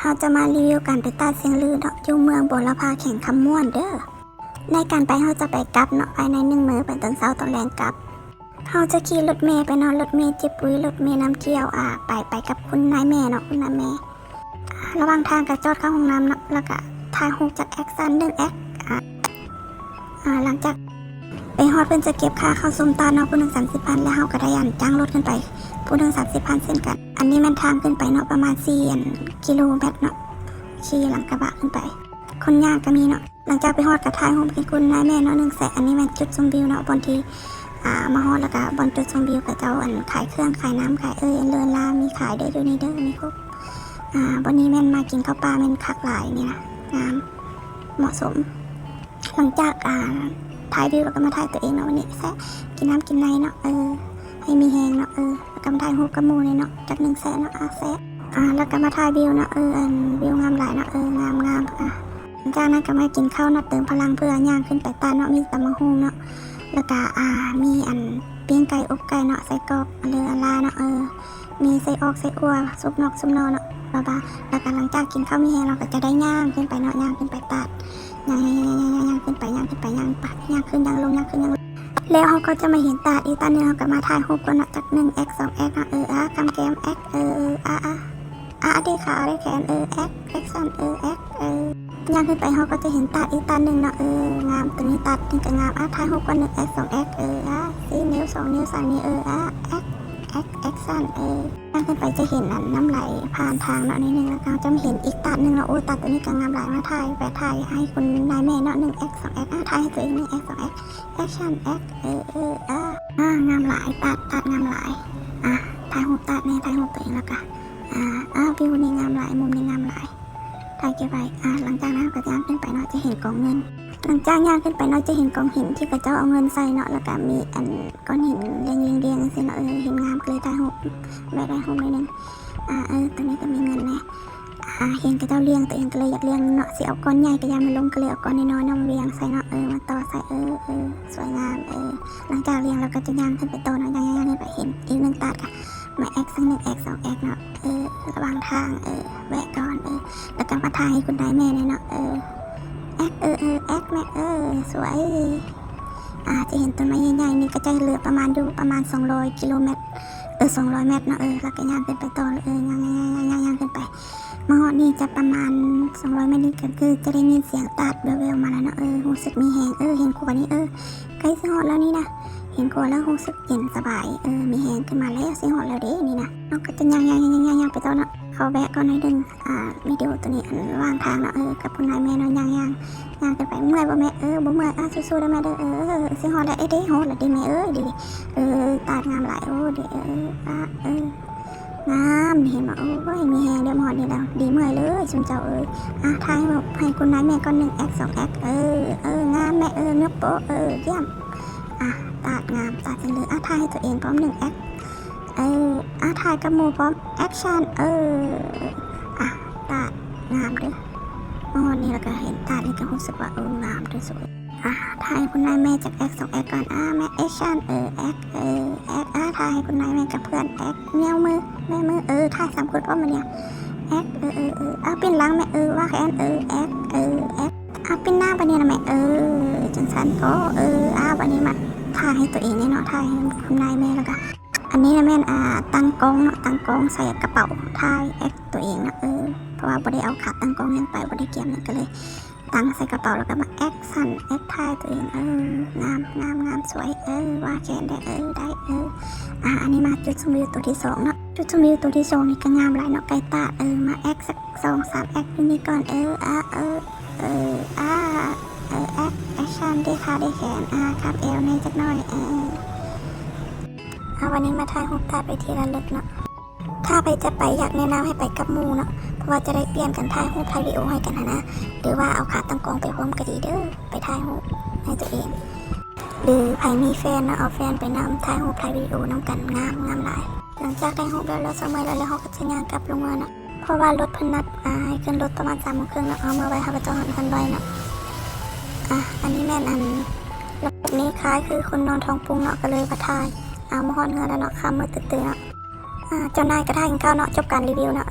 เราจะมารีวิวการไปตัดเสียงลือเนาะอยู่เมืองบัวละพาแข่งคำม่วนเด้อในการไปเราจะไปกลับเนาะภายใน1 มื้อเป็นตอนเช้าตอนแรงกลับเราจะขี่รถเมล์ไปเนาะรถเมล์เจ็บปุ้ยรถเมล์น้ำเที่ยวไปกับคุณนายแม่เนาะคุณนายแม่ระหว่างทางก็จอดเข้าห้องน้ำเนาะแล้วก็ถ่ายรูปจากแอคชั่น1 แอคหลังจากไปฮอดเพิ่นจะเก็บค่าเข้าซุ้มตาเนาะผู้หนึ่ง30,000แล้วเฮาก็ได้จ้างรถขึ้นไปผู้หนึ่ง30,000เช่นกันอันนี้มันทางขึ้นไปเนาะประมาณ4 กิโลเมตรเนาะขี่หลังกระบะขึ้นไปคนย่างก็มีเนาะหลังจากไปฮอดกับถ่ายรูปกับคุณนายแม่เนาะ1 แสนอันนี้มันจุดชมวิวเนาะบนที่มาฮอดแล้วก็บนจุดชมวิวกับเจ้าขายเครื่องขายน้ำขายเลินลามีขายเด้ออยู่นี่เด้อมีครบบนนี้แม่นมากินข้าวปลาแม่นคักหลายนี่นะงามเหมาะสมหลังจากถ่ายวิวแล้วก็มาถ่ายตัวเองเนาะวันนี้แซะกินน้ำกินในเนาะให้มีแหงเนาะแล้วก็มาถ่ายรูปกับหมู่เนาะจาก1 แสนเนาะแซะแล้วก็มาถ่ายวิวเนาะวิวงามหลายเนาะงามหลังจากนั้นก็มากินข้าวเนาะเติมพลังเพื่อย่างขึ้นไปตาเนาะมีตำมะฮุ่งเนาะแล้วก็มีปิ้งไก่อบไก่เนาะใส่กรอกเรือลาเนาะมีใส่ออกใส่อัวซุปนกซุปนอเนาะบ้าแล้วก็หลังจากกินข้าวมีแหงเราก็จะได้ย่างขึ้นไปเนาะย่างขึ้นไปตัดย่างขึ้นไปย่างขึ้นย่างขึ้นย่างลงแล้วเขาก็จะมาเห็นตาอีกตาหนึ่งเขาก็มาถ่ายรูปกันนะจาก1 แอค 2 แอคนะกำแกมแอคได้ขาได้แขนแอคชั่นแอคย่างขึ้นไปเขาก็จะเห็นตาอีกตาหนึ่งนะงามตัวนี้ตัดนี่ก็งามถ่ายรูปกัน1 แอค 2 แอค4 นิ้ว 2 นิ้ว 3 นิ้วแอคชั่นย่างขึ้นไปจะเห็นน้ำไหลผ่านทางเนาะนิดนึงแล้วก็จะเห็นอีกตัดหนึ่งเนาะตัดตัวนี้ก็งามหลายมาถ่ายให้คุณนายแม่เนาะ1 แอค 2 แอคถ่ายให้ตัวเอง1 แอค 2 แอคแอคชั่นแอคงามหลายตัดงามหลายถ่ายรูปตัดในถ่ายรูปตัวเองแล้วก็วิวนี่งามหลายมุมนี่งามหลายถ่ายเก็บไว้หลังจากนั้นก็ย่างขึ้นไปเนาะจะเห็นกองเงินหลังจากย่างขึ้นไปเนาะจะเห็นกองหินที่กระเจ้าเอาเงินใส่เนาะแล้วก็มีก้อนหินเรียงสิเนาะเห็นงามเลยถ่ายรูปแบบถ่ายรูปนิดนึงตอนนี้ก็มีเงินแน่เห็นกระเจ้าเรียงตัวเองก็เลยอยากเรียงเนาะสิเอาก้อนใหญ่ก็ยังมันลงก็เลยเอาก้อนน้อยๆมาเรียงใส่เนาะมาต่อใส่สวยงามหลังจากเรียงเราก็จะย่างขึ้นไปโตเนาะย่างขึ้นไปเห็นอีก1 ตัดค่ะมาแอคสัก1 แอค 2 แอคเนาะระหว่างทางแวะก่อนแล้วก็มาถ่ายให้คุณนายแม่เนาะแอคแอคแม่สวยจะเห็นต้นไม้ใหญ่ๆนี่ก็จะเหลือประมาณ200 กิโลเมตร200 เมตรเนาะแล้วก็ย่างขึ้นไปต่อย่างขึ้นไปมาฮอดนี่จะประมาณ200 เมตรนี่ก็คือจะได้ยินเสียงตัดแววๆมาแล้วเนาะรู้สึกมีแหงเห็นขวดนี่ใกล้สิฮอดแล้วนี่นะเห็นขวดแล้วรู้สึกเย็นสบายมีแหงขึ้นมาแล้วสิฮอดแล้วเด้นี่นะเราก็จะย่างไปต่อเนาะเขาแวะก่อนให้ดึงวิดีโอตัวนี้ว่างทางเนาะกับคุณนายแม่เนาะย่างขึ้นไปเมื่อยบ่แม่บ่เมื่อยสู้ๆได้แม่เด้อสิฮอดแล้วเด้ฮอดแล้วดิแม่ดิตางามหลายดิงามเห็นบ่มีแฮงเด้อหมอนี่แล้วดีเมื่อยเลยชุมเจ้าถ่ายให้คุณนายแม่ก่อน1 แอค 2 แอคงามแม่เนื้อโป๊เยี่ยมตัดงามตัดจังเลยถ่ายให้ตัวเองพร้อม1 แอคถ่ายกับหมู่พร้อมแอคชั่นตัดงามเด้อหมอนี่แล้วก็เห็นตัดนี่ก็รู้สึกว่างามเด้อสวยถ่ายคุณนายแม่จากแอค 2 แอคก่อนแม่แอคชั่นแอคถ่ายให้คุณนายแม่กับเพื่อนแอคเนี้ยมือแม่มือถ่าย3 คนพร้อมมาเนี่ยแอคเป็นหลังแม่ว่าแขนแอคเป็นหน้าบันนี้นะแม่จังสันก็บันนี้มาถ่ายให้ตัวเองเนาะถ่ายให้คุณนายแม่แล้วก็อันนี้นะแม่ตั้งกล้องเนาะตั้งกล้องใส่กระเป๋าถ่ายแอคตัวเองนะเพราะว่าบ่ได้เอาขาตั้งกล้องยังไปบ่ได้เกี่ยมเนี่ยก็เลยตั้งใส่กระเป๋าแล้วก็มาแอคสั่นแอคถ่ายตัวเองงามสวยว่าแขนได้ได้อันนี้มาจุดชมวิวตัวที่2เนาะจุดชมวิวตัวที่2นี่ก็งามหลายเนาะไกลตามาแอคสัก2-3 แอคนี่ก่อนแอคชั่นได้ขาได้แขนขับเอวในจักหน่อยวันนี้มาถ่ายรูปตัดไปทีละลึกเนาะถ้าจะไปอยากแนะนำให้ไปกับหมู่เนาะเพราะว่าจะได้เปลี่ยนกันถ่ายรูปถ่ายวิดีโอให้กันนะหรือว่าเอาขาตั้งกล้องไปพร้อมก็ดีเด้อไปถ่ายรูปให้ตัวเองหรือใครมีแฟนนะเอาแฟนไปนำถ่ายรูปถ่ายวิดีโอนำกันงามหลายหลังจากถ่ายรูปแล้วเราสมัยแล้วเขาก็จะย่างกลับลงมาเนาะเพราะว่ารถพนัดให้ขึ้นรถประมาณ3 โมงครึ่งเนาะเอามาไว้ให้ประจองทันไว้เนาะอันนี้แม่นระบบนี้คล้ายคือคนนอนท้องปุงเนาะก็เลยมาถ่ายมาฮอดเงินแล้วเนาะคำมือตื่นเนาะเจ้านายก็ถ่ายกันเนาะจบการรีวิวเนาะ